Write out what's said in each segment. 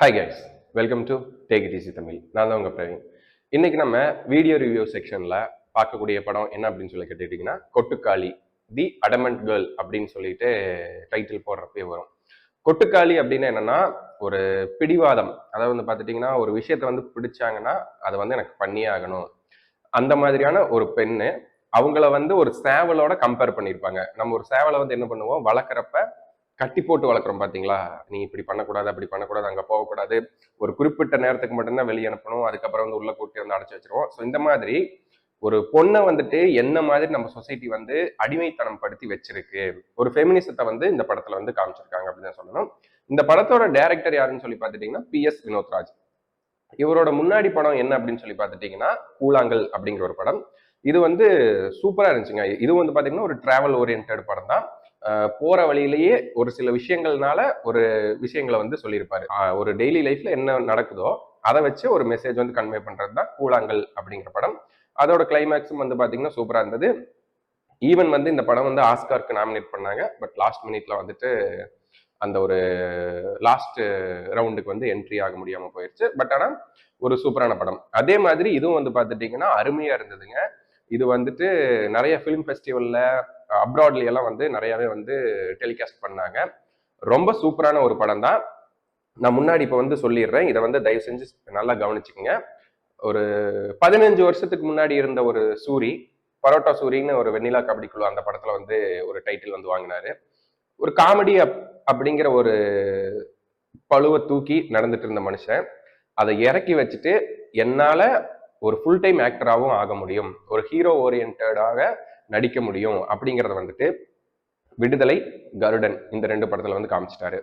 Hi guys, welcome to take it easy Tamil. நான் தான் உங்கள் பிரவீன். இன்னைக்கு நம்ம வீடியோ ரிவ்யூ செக்ஷனில் பார்க்கக்கூடிய படம் என்ன அப்படின்னு சொல்லி கேட்டுக்கிட்டிங்கன்னா, கொட்டுக்காளி தி அடமண்ட் கேர்ள் அப்படின்னு சொல்லிட்டு டைட்டில் போடுறப்பே வரும். கொட்டுக்காளி அப்படின்னு என்னன்னா, ஒரு பிடிவாதம். அதாவது வந்து பார்த்துட்டிங்கன்னா, ஒரு விஷயத்த வந்து பிடிச்சாங்கன்னா அதை வந்து எனக்கு பண்ணியே ஆகணும். அந்த மாதிரியான ஒரு பெண்ணு. அவங்கள வந்து ஒரு சேவலோட கம்பேர் பண்ணியிருப்பாங்க. நம்ம ஒரு சேவலை வந்து என்ன பண்ணுவோம், வளர்க்குறப்ப கட்டி போட்டு வளர்க்குறோம் பார்த்தீங்களா? நீ இப்படி பண்ணக்கூடாது, அப்படி பண்ணக்கூடாது, அங்கே போகக்கூடாது. ஒரு குறிப்பிட்ட நேரத்துக்கு மட்டும்தான் வெளியே அனுப்பணும். அதுக்கப்புறம் வந்து உள்ள கூட்டி வந்து அடைச்சி வச்சிருவோம். ஸோ இந்த மாதிரி ஒரு பொண்ணை வந்துட்டு என்ன மாதிரி நம்ம சொசைட்டி வந்து அடிமைத்தனம் படுத்தி வச்சிருக்கு. ஒரு ஃபெமினிசத்தை வந்து இந்த படத்துல வந்து காமிச்சிருக்காங்க அப்படின்னு தான் சொல்லணும். இந்த படத்தோட டைரக்டர் யாருன்னு சொல்லி பார்த்துட்டீங்கன்னா PS வினோத்ராஜ். இவரோட முன்னாடி படம் என்ன அப்படின்னு சொல்லி பார்த்துட்டீங்கன்னா, கூழாங்கல் அப்படிங்கிற ஒரு படம். இது வந்து சூப்பரா இருந்துச்சுங்க. இது வந்து பாத்தீங்கன்னா ஒரு டிராவல் ஓரியன்டட் படம் தான். போற வழியிலேயே ஒரு சில விஷயங்கள்னால ஒரு விஷயங்களை வந்து சொல்லியிருப்பாரு. ஒரு டெய்லி லைஃப்ல என்ன நடக்குதோ அதை வச்சு ஒரு மெசேஜ் வந்து கன்வே பண்றது தான் கூழாங்கல் அப்படிங்கிற படம். அதோட கிளைமேக்ஸும் வந்து பாத்தீங்கன்னா சூப்பரா இருந்தது. ஈவன் வந்து இந்த படம் வந்து ஆஸ்காருக்கு நாமினேட் பண்ணாங்க. பட் லாஸ்ட் மினிட்ல வந்துட்டு அந்த ஒரு லாஸ்ட் ரவுண்டுக்கு வந்து என்ட்ரி ஆக முடியாம போயிருச்சு. பட் ஆனா ஒரு சூப்பரான படம். அதே மாதிரி இதுவும் வந்து பாத்துட்டீங்கன்னா அருமையா இருந்ததுங்க. இது வந்துட்டு நிறைய ஃபிலிம் ஃபெஸ்டிவல்ல அப்ராட்ல எல்லாம் வந்து நிறையவே வந்து டெலிகாஸ்ட் பண்ணாங்க. ரொம்ப சூப்பரான ஒரு படம் தான். நான் முன்னாடி இப்ப வந்து சொல்லிடுறேன். இதை வந்து தயவு செஞ்சு நல்லா கவனிச்சுக்கோங்க. ஒரு 15 வருஷத்துக்கு முன்னாடி இருந்த ஒரு சூரி, பரோட்டா சூரின்னு ஒரு வெண்ணிலா கபடி குழு அந்த படத்துல வந்து ஒரு டைட்டில் வந்து வாங்கினாரு. ஒரு காமெடி அப்படிங்கிற ஒரு பழுவை தூக்கி நடந்துட்டு இருந்த மனுஷன் அதை இறக்கி வச்சுட்டு என்னால ஒரு ஃபுல் டைம் ஆக்டராகவும் ஆக முடியும், ஒரு ஹீரோ ஓரியன்டாக நடிக்க முடியும் அப்படிங்கிறத வந்துட்டு விடுதலை, கருடன் இந்த 2 படத்துல வந்து காமிச்சிட்டாரு.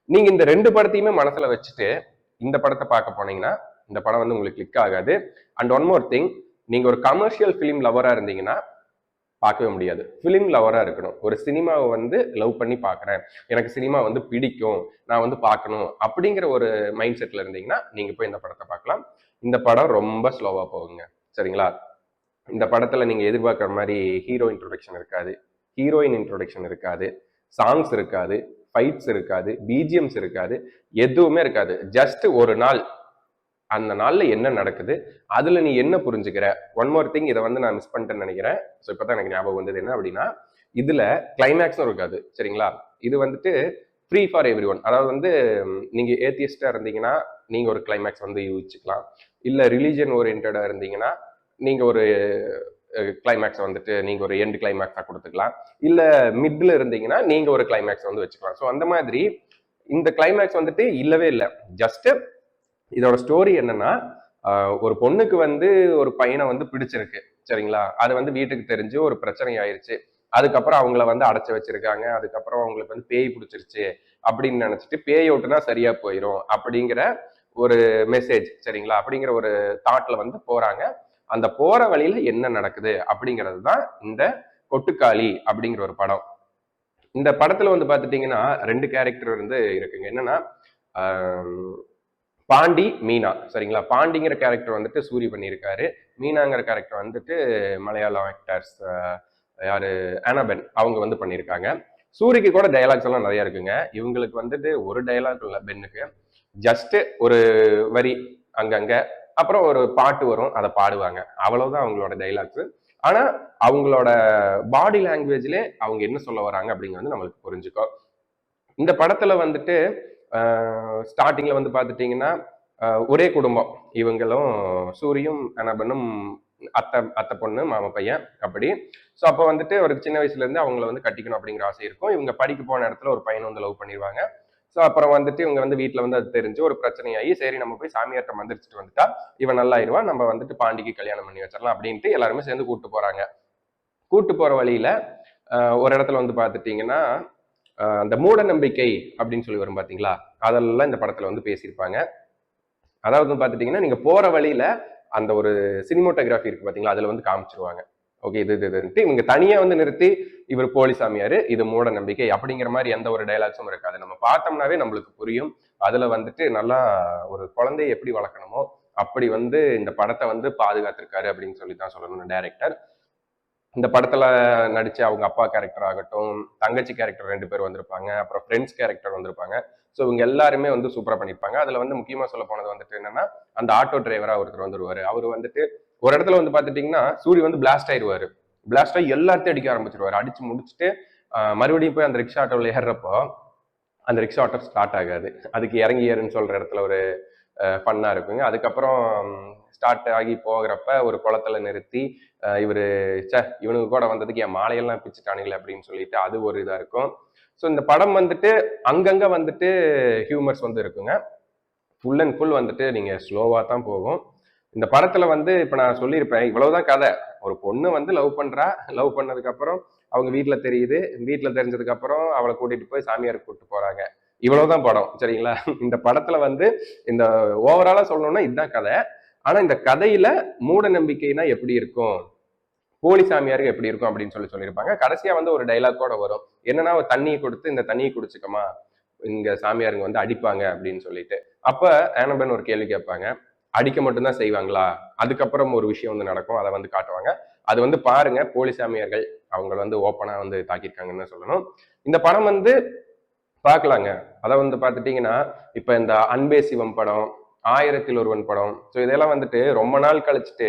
நீங்க இந்த 2 படத்தையுமே மனசுல வச்சுட்டு இந்த படத்தை பார்க்க போனீங்கன்னா இந்த படம் வந்து உங்களுக்கு கிளிக் ஆகாது. அண்ட் ஒன் மோர் திங், நீங்க ஒரு கமர்ஷியல் ஃபிலிம் லவரா இருந்தீங்கன்னா பார்க்கவே முடியாது. ஃபிலிம் லவரா இருக்கணும். ஒரு சினிமாவை வந்து லவ் பண்ணி பார்க்குறேன், எனக்கு சினிமா வந்து பிடிக்கும், நான் வந்து பார்க்கணும் அப்படிங்கிற ஒரு மைண்ட் செட்ல இருந்தீங்கன்னா நீங்க போய் இந்த படத்தை பார்க்கலாம். இந்த படம் ரொம்ப ஸ்லோவா போகுங்க. சரிங்களா? இந்த படத்துல நீங்க எதிர்பார்க்குற மாதிரி ஹீரோ இன்ட்ரோடக்ஷன் இருக்காது, ஹீரோயின் இன்ட்ரோடக்ஷன் இருக்காது, சாங்ஸ் இருக்காது, ஃபைட்ஸ் இருக்காது, பிஜிஎம்ஸ் இருக்காது, எதுவுமே இருக்காது. ஜஸ்ட் ஒரு நாள், அந்த நாள்ல என்ன நடக்குது, அதுல நீ என்ன புரிஞ்சுக்கிற. ஒன் மோர் திங், இதை வந்து நான் மிஸ் பண்ணிட்டேன்னு நினைக்கிறேன். ஸோ இப்பதான் எனக்கு ஞாபகம் வந்தது என்ன அப்படின்னா, இதுல கிளைமேக்ஸும் இருக்காது. சரிங்களா? இது வந்துட்டு ஃப்ரீ ஃபார் எவ்ரி ஒன். அதாவது வந்து நீங்க ஏத்தியஸ்டா இருந்தீங்கன்னா நீங்க ஒரு கிளைமேக்ஸ் வந்து யூகிச்சுக்கலாம். இல்ல ரிலீஜன் ஓரியன்டா இருந்தீங்கன்னா நீங்க ஒரு கிளைமேக்ஸ் வந்துட்டு நீங்க ஒரு எண்ட் கிளைமேக்ஸா கொடுத்துக்கலாம். இல்ல மிட்ல இருந்தீங்கன்னா நீங்க ஒரு கிளைமேக்ஸ் வந்து வச்சுக்கலாம். ஸோ அந்த மாதிரி இந்த கிளைமேக்ஸ் வந்துட்டு இல்லவே இல்லை. ஜஸ்ட் இதோட ஸ்டோரி என்னன்னா, ஒரு பொண்ணுக்கு வந்து ஒரு பையனை வந்து பிடிச்சிருக்கு. சரிங்களா? அது வந்து வீட்டுக்கு தெரிஞ்சு ஒரு பிரச்சனை ஆயிருச்சு. அதுக்கப்புறம் அவங்கள வந்து அடைச்சு வச்சிருக்காங்க. அதுக்கப்புறம் அவங்களுக்கு வந்து பேய் பிடிச்சிருச்சு அப்படின்னு நினைச்சிட்டு பேய் ஓட்டுனா சரியா போயிடும் அப்படிங்கிற ஒரு மெசேஜ். சரிங்களா? அப்படிங்கிற ஒரு தாட்ல வந்து போறாங்க. அந்த போற வழியில என்ன நடக்குது அப்படிங்கிறது தான் இந்த கொட்டுக்காளி அப்படிங்கிற ஒரு படம். இந்த படத்துல வந்து பாத்துட்டீங்கன்னா 2 கேரக்டர் வந்து இருக்குங்க. என்னன்னா பாண்டி, மீனா. சரிங்களா? பாண்டிங்கிற கேரக்டர் வந்துட்டு சூரி பண்ணியிருக்காரு. மீனாங்கிற கேரக்டர் வந்துட்டு மலையாளம் ஆக்டர்ஸ் யாரு, அனபென் அவங்க வந்து பண்ணியிருக்காங்க. சூரிக்கு கூட டயலாக்ஸ் எல்லாம் நிறைய இருக்குங்க. இவங்களுக்கு வந்துட்டு ஒரு டயலாக் இல்லை பென்னுக்கு. ஜஸ்ட் ஒரு வரி அங்கங்க, அப்புறம் ஒரு பாட்டு வரும், அதை பாடுவாங்க. அவ்வளவுதான் அவங்களோட டைலாக்ஸ். ஆனா அவங்களோட பாடி லாங்குவேஜ்ல அவங்க என்ன சொல்ல வராங்க அப்படிங்கிறது நம்மளுக்கு புரிஞ்சுக்கும். இந்த படத்துல வந்துட்டு ஸ்டார்டிங்ல வந்து பாத்துட்டீங்கன்னா ஒரே குடும்பம், இவங்களும் சூரியும் அனபனும் அத்தை அத்தை பொண்ணு மாமா பையன் அப்படி. ஸோ அப்போ வந்துட்டு ஒரு சின்ன வயசுல இருந்து அவங்கள வந்து கட்டிக்கணும் அப்படிங்கிற ஆசை இருக்கும். இவங்க படிக்க போன இடத்துல ஒரு பையனை வந்து லவ் பண்ணிடுவாங்க. ஸோ அப்புறம் வந்துட்டு இவங்க வந்து வீட்டில் வந்து அது தெரிஞ்சு ஒரு பிரச்சனையாகி, சரி நம்ம போய் சாமியார்ட்ட மந்திரிச்சிட்டு வந்துட்டா இவன் நல்லாயிருவான், நம்ம வந்துட்டு பாண்டிக்கு கல்யாணம் பண்ணி வச்சிடலாம் அப்படின்ட்டு எல்லாருமே சேர்ந்து கூட்டு போறாங்க. கூட்டு போற வழியில ஒரு இடத்துல வந்து பாத்துட்டீங்கன்னா அந்த மூட நம்பிக்கை அப்படின்னு சொல்லி வரும் பாத்தீங்களா, அதெல்லாம் இந்த படத்துல வந்து பேசியிருப்பாங்க. அதாவது பாத்துட்டீங்கன்னா நீங்க போற வழியில அந்த ஒரு சினிமோட்டோகிராஃபி இருக்கு பாத்தீங்களா, அதுல வந்து காமிச்சிருவாங்க. ஓகே, இதுன்ட்டு இவங்க தனியா வந்து நிறுத்தி இவர் போலி சாமியாரு, இது மூட நம்பிக்கை அப்படிங்கிற மாதிரி எந்த ஒரு டைலாக்ஸும் இருக்காது. நம்ம பார்த்தோம்னாவே நம்மளுக்கு புரியும். அதுல வந்துட்டு நல்லா ஒரு குழந்தையை எப்படி வளர்க்கணுமோ அப்படி வந்து இந்த படத்தை வந்து பாதுகாத்திருக்காரு அப்படின்னு சொல்லி தான் சொல்லணும் டைரக்டர். இந்த படத்துல நடிச்ச அவங்க அப்பா கேரக்டர் ஆகட்டும், தங்கச்சி கேரக்டர் 2 பேர் வந்திருப்பாங்க, அப்புறம் ஃப்ரெண்ட்ஸ் கேரக்டர் வந்திருப்பாங்க. ஸோ இவங்க எல்லாருமே வந்து சூப்பரா பண்ணியிருப்பாங்க. அதுல வந்து முக்கியமா சொல்ல போனது வந்துட்டு என்னன்னா, அந்த ஆட்டோ டிரைவரா ஒருத்தர் வந்துருவாரு. அவரு வந்துட்டு ஒரு இடத்துல வந்து பாத்துட்டீங்கன்னா சூரி வந்து பிளாஸ்ட் ஆயிருவாரு. பிளாஸ்ட் ஆகி எல்லாத்தையும் அடிக்க ஆரம்பிச்சிருவாரு. அடிச்சு முடிச்சுட்டு மறுபடியும் போய் அந்த ரிக்ஷா ஆட்டோவில் ஏறுறப்போ அந்த ரிக்ஷா ஆட்டோ ஸ்டார்ட் ஆகாது. அதுக்கு இறங்கி ஏறுன்னு சொல்ற இடத்துல ஒரு ஃபன்னா இருக்குங்க. அதுக்கப்புறம் ஸ்டார்ட் ஆகி போகிறப்ப ஒரு குளத்துல நிறுத்தி இவரு இவனுக்கு கூட வந்ததுக்கு என் மாலையெல்லாம் பிச்சுட்டானுங்களே அப்படின்னு சொல்லிட்டு அது ஒரு இதா இருக்கும். ஸோ இந்த படம் வந்துட்டு அங்கங்க வந்துட்டு ஹியூமர்ஸ் வந்து இருக்குங்க. ஃபுல் அண்ட் ஃபுல் வந்துட்டு நீங்க ஸ்லோவா தான் போகும். இந்த படத்துல வந்து இப்ப நான் சொல்லியிருப்பேன் இவ்வளவுதான் கதை. ஒரு பொண்ணு வந்து லவ் பண்றா. லவ் பண்ணதுக்கு அப்புறம் அவங்க வீட்டுல தெரியுது. வீட்டுல தெரிஞ்சதுக்கு அப்புறம் அவளை கூட்டிட்டு போய் சாமியாருக்கு கூட்டிட்டு போறாங்க. இவ்வளவுதான் படம். சரிங்களா? இந்த படத்துல வந்து இந்த ஓவராலா சொல்லணும்னா இதுதான் கதை. ஆனா இந்த கதையில மூட நம்பிக்கைனா எப்படி இருக்கும், போலி சாமியாருக்கு எப்படி இருக்கும் அப்படின்னு சொல்லியிருப்பாங்க. கடைசியா வந்து ஒரு டைலாக் கூட வரும். என்னன்னா ஒரு தண்ணியை கொடுத்து இந்த தண்ணியை குடிச்சுக்கமா, இங்க சாமியாருங்க வந்து அடிப்பாங்க அப்படின்னு சொல்லிட்டு. அப்ப ஆனபன் ஒரு கேள்வி கேட்பாங்க, அடிக்க மட்டும்தான் செய்வாங்களா, அதுக்கப்புறம் ஒரு விஷயம் வந்து நடக்கும், அதை வந்து காட்டுவாங்க. அது வந்து பாருங்க, போலி சாமியார்கள் அவங்க வந்து ஓப்பனா வந்து தாக்கியிருக்காங்கன்னு சொல்லணும். இந்த படம் வந்து பார்க்கலாங்க. அதை வந்து பார்த்துட்டீங்கன்னா இப்ப இந்த அன்பே சிவம் படம், ஆயிரத்தில் ஒருவன் படம், ஸோ இதெல்லாம் வந்துட்டு ரொம்ப நாள் கழிச்சுட்டு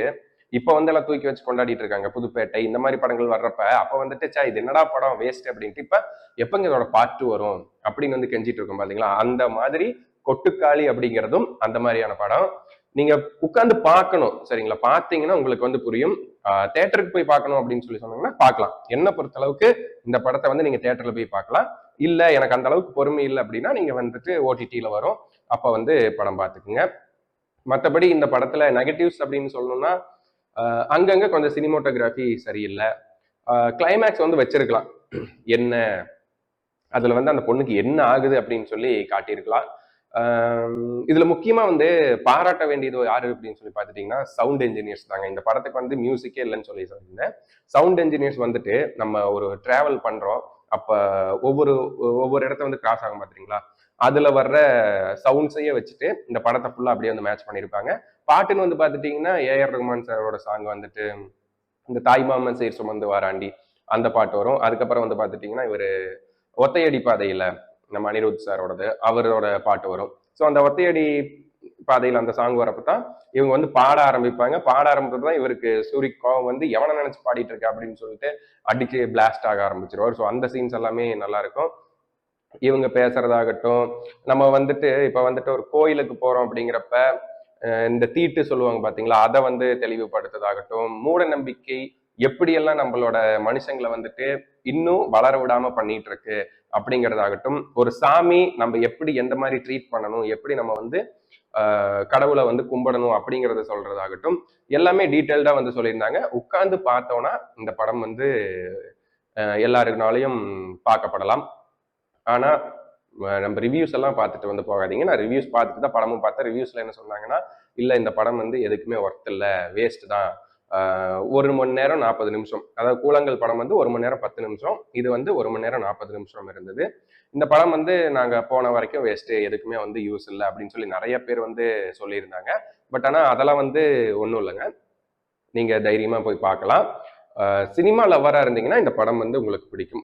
இப்ப வந்து எல்லாம் தூக்கி வச்சு கொண்டாடிட்டு இருக்காங்க. புதுப்பேட்டை இந்த மாதிரி படங்கள் வர்றப்ப அப்ப வந்துட்டு சா இது என்னடா படம் வேஸ்ட் அப்படின்ட்டு இப்ப எப்பங்க இதோட பார்ட் 2 வரும் அப்படின்னு வந்து கெஞ்சிட்டு இருக்கோம் பாத்தீங்களா. அந்த மாதிரி கொட்டுக்காளி அப்படிங்கிறதும் அந்த மாதிரியான படம். நீங்க உட்கார்ந்து பார்க்கணும். சரிங்களா? பார்த்தீங்கன்னா உங்களுக்கு வந்து புரியும். தேட்டருக்கு போய் பார்க்கணும் அப்படின்னு சொன்னீங்கன்னா பார்க்கலாம். என்ன பொறுத்த அளவுக்கு இந்த படத்தை வந்து நீங்க தேட்டர்ல போய் பார்க்கலாம். இல்ல எனக்கு அந்த அளவுக்கு பொறுமை இல்லை அப்படின்னா நீங்க வந்துட்டு ஓடிடியில வரும், அப்ப வந்து படம் பார்த்துக்குங்க. மற்றபடி இந்த படத்துல நெகட்டிவ்ஸ் அப்படின்னு சொல்லணும்னா அங்கங்க கொஞ்சம் சினிமோட்டோகிராஃபி சரியில்லை. கிளைமேக்ஸ் வந்து வச்சிருக்கலாம். என்ன அதுல வந்து அந்த பொண்ணுக்கு என்ன ஆகுது அப்படின்னு சொல்லி காட்டியிருக்கலாம். இதுல முக்கியமா வந்து பாராட்ட வேண்டியது யாரு அப்படின்னு சொல்லி பாத்துட்டீங்கன்னா சவுண்ட் என்ஜினியர்ஸ் தாங்க. இந்த படத்துக்கு வந்து மியூசிக்கே இல்லைன்னு சொல்லி சொல்லியிருந்தேன். சவுண்ட் என்ஜினியர்ஸ் வந்துட்டு நம்ம ஒரு டிராவல் பண்றோம், அப்ப ஒவ்வொரு ஒவ்வொரு இடத்த வந்து கிராஸ் ஆகும் பாத்தீங்களா, அதுல வர்ற சவுண்ட்ஸையே வச்சுட்டு இந்த படத்தை ஃபுல்லா அப்படியே வந்து மேட்ச் பண்ணியிருப்பாங்க. பாட்டுன்னு வந்து பாத்துட்டீங்கன்னா ஏஆர் ரஹ்மான் சாரோட சாங் வந்துட்டு இந்த தாய்மாமன் சீர் சுமந்து வாராண்டி அந்த பாட்டு வரும். அதுக்கப்புறம் வந்து பாத்துட்டீங்கன்னா இவரு ஒத்தையடி பாதையில நம்ம அனிருத் சாரோடது அவரோட பாட்டு வரும். ஸோ அந்த ஒத்தையடி பாதையில அந்த சாங் வரப்பதான் இவங்க வந்து பாட ஆரம்பிப்பாங்க. பாட ஆரம்பிச்சதுதான் இவருக்கு சூரி கோவம் வந்து எவனை நினைச்சு பாடிட்டு இருக்க அப்படின்னு சொல்லிட்டு அடிச்சு பிளாஸ்ட் ஆக ஆரம்பிச்சிருவார். ஸோ அந்த சீன்ஸ் எல்லாமே நல்லா இருக்கும். இவங்க பேசுறதாகட்டும், நம்ம வந்துட்டு இப்ப வந்துட்டு ஒரு கோயிலுக்கு போறோம் அப்படிங்கிறப்ப இந்த தீட்டு சொல்லுவாங்க பாத்தீங்களா, அதை வந்து தெளிவுபடுத்துறதாகட்டும், மூட நம்பிக்கை எப்படியெல்லாம் நம்மளோட மனுஷங்களை வந்துட்டு இன்னும் வளர விடாம பண்ணிட்டு இருக்கு அப்படிங்கிறதாகட்டும், ஒரு சாமி நம்ம எப்படி எந்த மாதிரி ட்ரீட் பண்ணணும், எப்படி நம்ம வந்து கடவுளை வந்து கும்பிடணும் அப்படிங்கிறத சொல்றதாகட்டும், எல்லாமே டீட்டெயில்டா வந்து சொல்லியிருந்தாங்க. உட்கார்ந்து பார்த்தோம்னா இந்த படம் வந்து எல்லாருனாலையும் பார்க்கப்படலாம். ஆனா நம்ம ரிவ்யூஸ் எல்லாம் பார்த்துட்டு வந்து போகாதீங்க. நான் ரிவ்யூஸ் பார்த்துட்டு தான் படமும் பார்த்தேன். ரிவ்யூஸ்ல என்ன சொன்னாங்கன்னா, இல்ல இந்த படம் வந்து எதுக்குமே ஒர்த் இல்ல, வேஸ்ட் தான். 1 மணி நேரம் 40 நிமிஷம். அதாவது கூழாங்கல் படம் வந்து 1 மணி நேரம் 10 நிமிஷம். இது வந்து 1 மணி நேரம் 40 நிமிஷம் இருந்தது. இந்த படம் வந்து நாங்க போன வரைக்கும் வேஸ்ட், எதுக்குமே வந்து யூஸ் இல்லை அப்படின்னு சொல்லி நிறைய பேர் வந்து சொல்லியிருந்தாங்க. பட் ஆனா அதெல்லாம் வந்து ஒன்றும் இல்லைங்க. நீங்க தைரியமா போய் பார்க்கலாம். சினிமா லவ்வரா இருந்தீங்கன்னா இந்த படம் வந்து உங்களுக்கு பிடிக்கும்.